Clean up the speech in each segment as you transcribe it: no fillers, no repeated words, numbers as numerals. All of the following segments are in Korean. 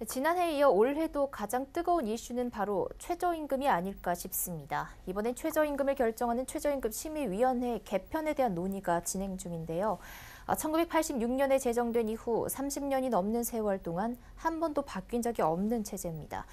지난해에 이어 올해도 가장 뜨거운 이슈는 바로 최저임금이 아닐까 싶습니다. 이번엔 최저임금을 결정하는 최저임금 심의위원회 개편에 대한 논의가 진행 중인데요. 1986년에 제정된 이후 30년이 넘는 세월 동안 한 번도 바뀐 적이 없는 체제입니다.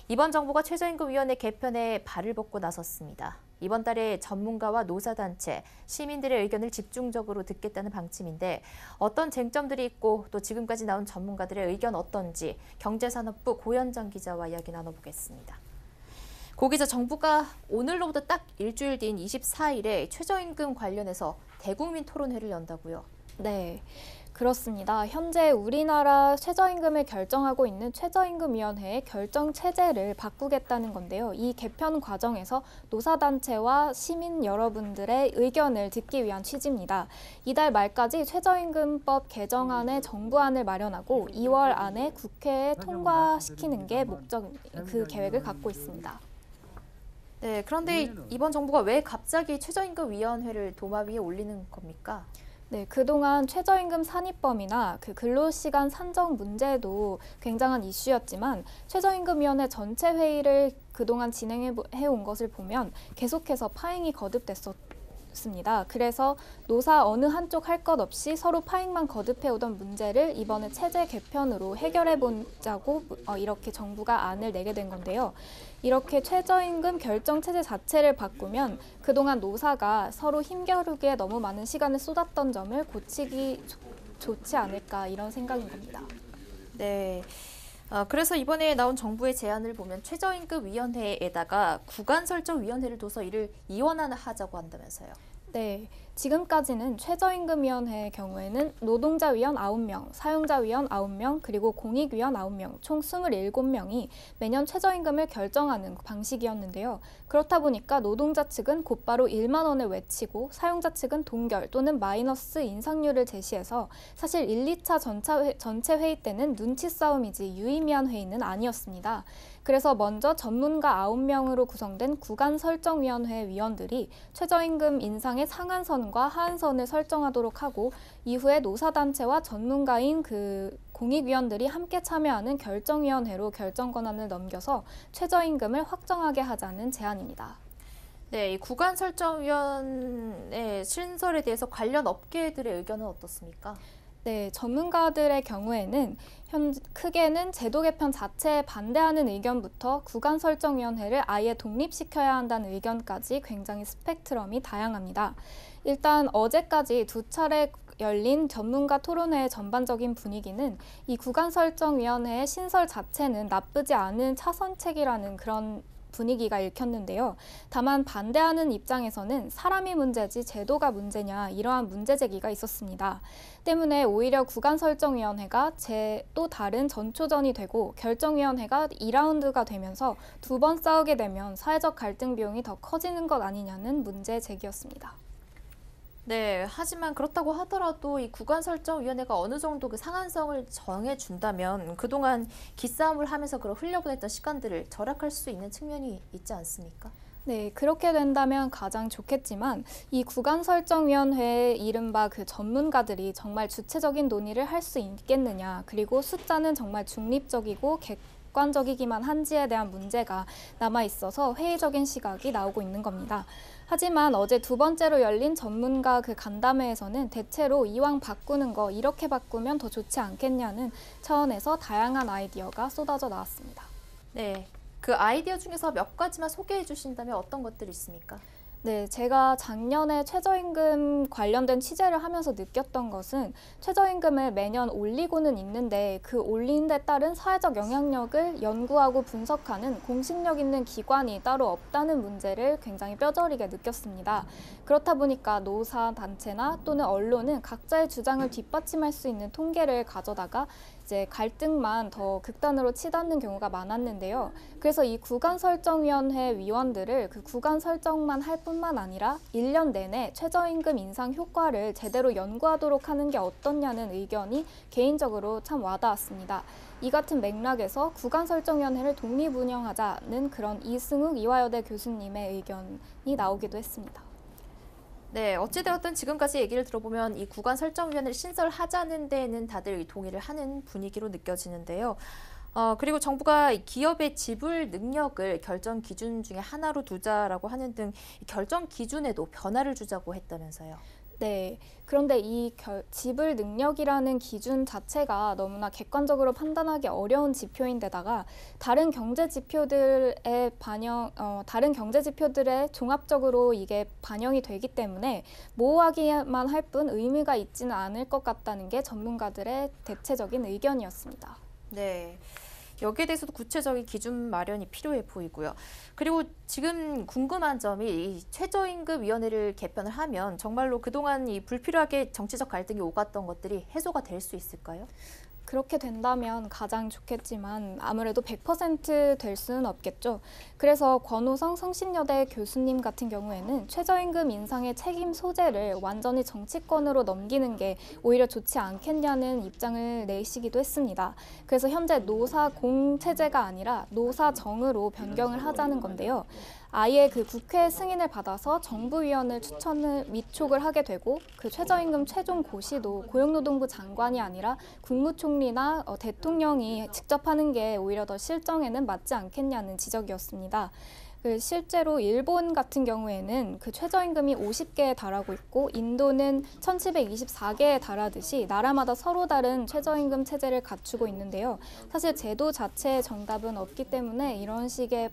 이번 정부가 최저임금위원회 개편에 발을 뻗고 나섰습니다. 이번 달에 전문가와 노사단체, 시민들의 의견을 집중적으로 듣겠다는 방침인데 어떤 쟁점들이 있고 또 지금까지 나온 전문가들의 의견 어떤지 경제산업부 고현정 기자와 이야기 나눠보겠습니다. 고 기자, 정부가 오늘로부터 딱 일주일 뒤인 24일에 최저임금 관련해서 대국민 토론회를 연다고요? 네, 그렇습니다. 현재 우리나라 최저임금을 결정하고 있는 최저임금위원회의 결정 체제를 바꾸겠다는 건데요. 이 개편 과정에서 노사단체와 시민 여러분들의 의견을 듣기 위한 취지입니다. 이달 말까지 최저임금법 개정안의 정부안을 마련하고 2월 안에 국회에 통과시키는 게 그 계획을 갖고 있습니다. 네, 그런데 이번 정부가 왜 갑자기 최저임금위원회를 도마 위에 올리는 겁니까? 네, 그동안 최저임금 산입범위나 근로시간 산정 문제도 굉장한 이슈였지만 최저임금위원회 전체 회의를 그동안 진행해온 것을 보면 계속해서 파행이 거듭됐었습니다. 그래서 노사 어느 한쪽 할 것 없이 서로 파행만 거듭해오던 문제를 이번에 체제 개편으로 해결해보자고 이렇게 정부가 안을 내게 된 건데요. 이렇게 최저임금 결정 체제 자체를 바꾸면 그동안 노사가 서로 힘겨루기에 너무 많은 시간을 쏟았던 점을 고치기 좋지 않을까 이런 생각인 겁니다. 네. 그래서 이번에 나온 정부의 제안을 보면 최저임금위원회에다가 구간설정위원회를 둬서 이를 이원화하자고 한다면서요. 네, 지금까지는 최저임금위원회의 경우에는 노동자위원 9명, 사용자위원 9명, 그리고 공익위원 9명, 총 27명이 매년 최저임금을 결정하는 방식이었는데요. 그렇다 보니까 노동자 측은 곧바로 1만 원을 외치고 사용자 측은 동결 또는 마이너스 인상률을 제시해서 사실 1, 2차 전체 회의 때는 눈치 싸움이지 유의미한 회의는 아니었습니다. 그래서 먼저 전문가 9명으로 구성된 구간설정위원회 위원들이 최저임금 인상의 상한선과 하한선을 설정하도록 하고 이후에 노사단체와 전문가인 공익위원들이 함께 참여하는 결정위원회로 결정 권한을 넘겨서 최저임금을 확정하게 하자는 제안입니다. 네, 이 구간설정위원회 신설에 대해서 관련 업계들의 의견은 어떻습니까? 네, 전문가들의 경우에는 크게는 제도 개편 자체에 반대하는 의견부터 구간설정위원회를 아예 독립시켜야 한다는 의견까지 굉장히 스펙트럼이 다양합니다. 일단 어제까지 2차례 열린 전문가 토론회의 전반적인 분위기는 이 구간설정위원회의 신설 자체는 나쁘지 않은 차선책이라는 그런 분위기가 읽혔는데요. 다만 반대하는 입장에서는 사람이 문제지 제도가 문제냐 이러한 문제 제기가 있었습니다. 때문에 오히려 구간설정위원회가 또 다른 전초전이 되고 결정위원회가 2라운드가 되면서 2번 싸우게 되면 사회적 갈등 비용이 더 커지는 것 아니냐는 문제 제기였습니다. 네, 하지만 그렇다고 하더라도 이 구간설정위원회가 어느 정도 그 상한선을 정해준다면 그동안 기싸움을 하면서 그런 흘려보냈던 시간들을 절약할 수 있는 측면이 있지 않습니까? 네, 그렇게 된다면 가장 좋겠지만 이 구간설정위원회의 이른바 전문가들이 정말 주체적인 논의를 할 수 있겠느냐, 그리고 숫자는 정말 중립적이고 객관적이기만 한지에 대한 문제가 남아있어서 회의적인 시각이 나오고 있는 겁니다. 하지만 어제 2번째로 열린 전문가 간담회에서는 대체로 이왕 바꾸는 거 이렇게 바꾸면 더 좋지 않겠냐는 차원에서 다양한 아이디어가 쏟아져 나왔습니다. 네, 그 아이디어 중에서 몇 가지만 소개해 주신다면 어떤 것들이 있습니까? 네, 제가 작년에 최저임금 관련된 취재를 하면서 느꼈던 것은 최저임금을 매년 올리고는 있는데 그 올리는 데 따른 사회적 영향력을 연구하고 분석하는 공신력 있는 기관이 따로 없다는 문제를 굉장히 뼈저리게 느꼈습니다. 그렇다 보니까 노사 단체나 또는 언론은 각자의 주장을 뒷받침할 수 있는 통계를 가져다가 이제 갈등만 더 극단으로 치닫는 경우가 많았는데요. 그래서 이 구간설정위원회 위원들을 구간 설정만 할 뿐만 아니라 1년 내내 최저임금 인상 효과를 제대로 연구하도록 하는 게 어떻냐는 의견이 개인적으로 참 와닿았습니다. 이 같은 맥락에서 구간설정위원회를 독립운영하자는 그런 이승욱 이화여대 교수님의 의견이 나오기도 했습니다. 네, 어찌되었든 지금까지 얘기를 들어보면 이 구간설정위원회를 신설하자는 데에는 다들 동의를 하는 분위기로 느껴지는데요. 그리고 정부가 기업의 지불 능력을 결정 기준 중에 하나로 두자라고 하는 등 결정 기준에도 변화를 주자고 했다면서요. 네. 그런데 이 지불 능력이라는 기준 자체가 너무나 객관적으로 판단하기 어려운 지표인데다가 다른 경제 지표들에 종합적으로 이게 반영이 되기 때문에 모호하기만 할 뿐 의미가 있지는 않을 것 같다는 게 전문가들의 대체적인 의견이었습니다. 네. 여기에 대해서도 구체적인 기준 마련이 필요해 보이고요. 그리고 지금 궁금한 점이 이 최저임금위원회를 개편을 하면 정말로 그동안 이 불필요하게 정치적 갈등이 오갔던 것들이 해소가 될 수 있을까요? 그렇게 된다면 가장 좋겠지만 아무래도 100% 될 수는 없겠죠. 그래서 권우성 성신여대 교수님 같은 경우에는 최저임금 인상의 책임 소재를 완전히 정치권으로 넘기는 게 오히려 좋지 않겠냐는 입장을 내시기도 했습니다. 그래서 현재 노사공 체제가 아니라 노사정으로 변경을 하자는 건데요. 아예 그 국회 승인을 받아서 정부위원을 위촉을 하게 되고 그 최저임금 최종 고시도 고용노동부 장관이 아니라 국무총리나 대통령이 직접 하는 게 오히려 더 실정에는 맞지 않겠냐는 지적이었습니다. 실제로 일본 같은 경우에는 그 최저임금이 50개에 달하고 있고 인도는 1724개에 달하듯이 나라마다 서로 다른 최저임금 체제를 갖추고 있는데요. 사실 제도 자체에 정답은 없기 때문에 이런 식의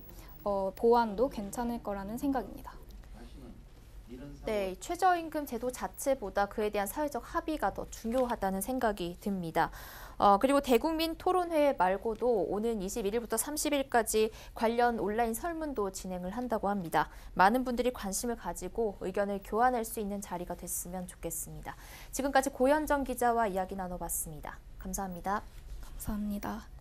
보완도 괜찮을 거라는 생각입니다. 네, 최저임금 제도 자체보다 그에 대한 사회적 합의가 더 중요하다는 생각이 듭니다. 그리고 대국민 토론회 말고도 오는 21일부터 30일까지 관련 온라인 설문도 진행을 한다고 합니다. 많은 분들이 관심을 가지고 의견을 교환할 수 있는 자리가 됐으면 좋겠습니다. 지금까지 고현정 기자와 이야기 나눠봤습니다. 감사합니다. 감사합니다.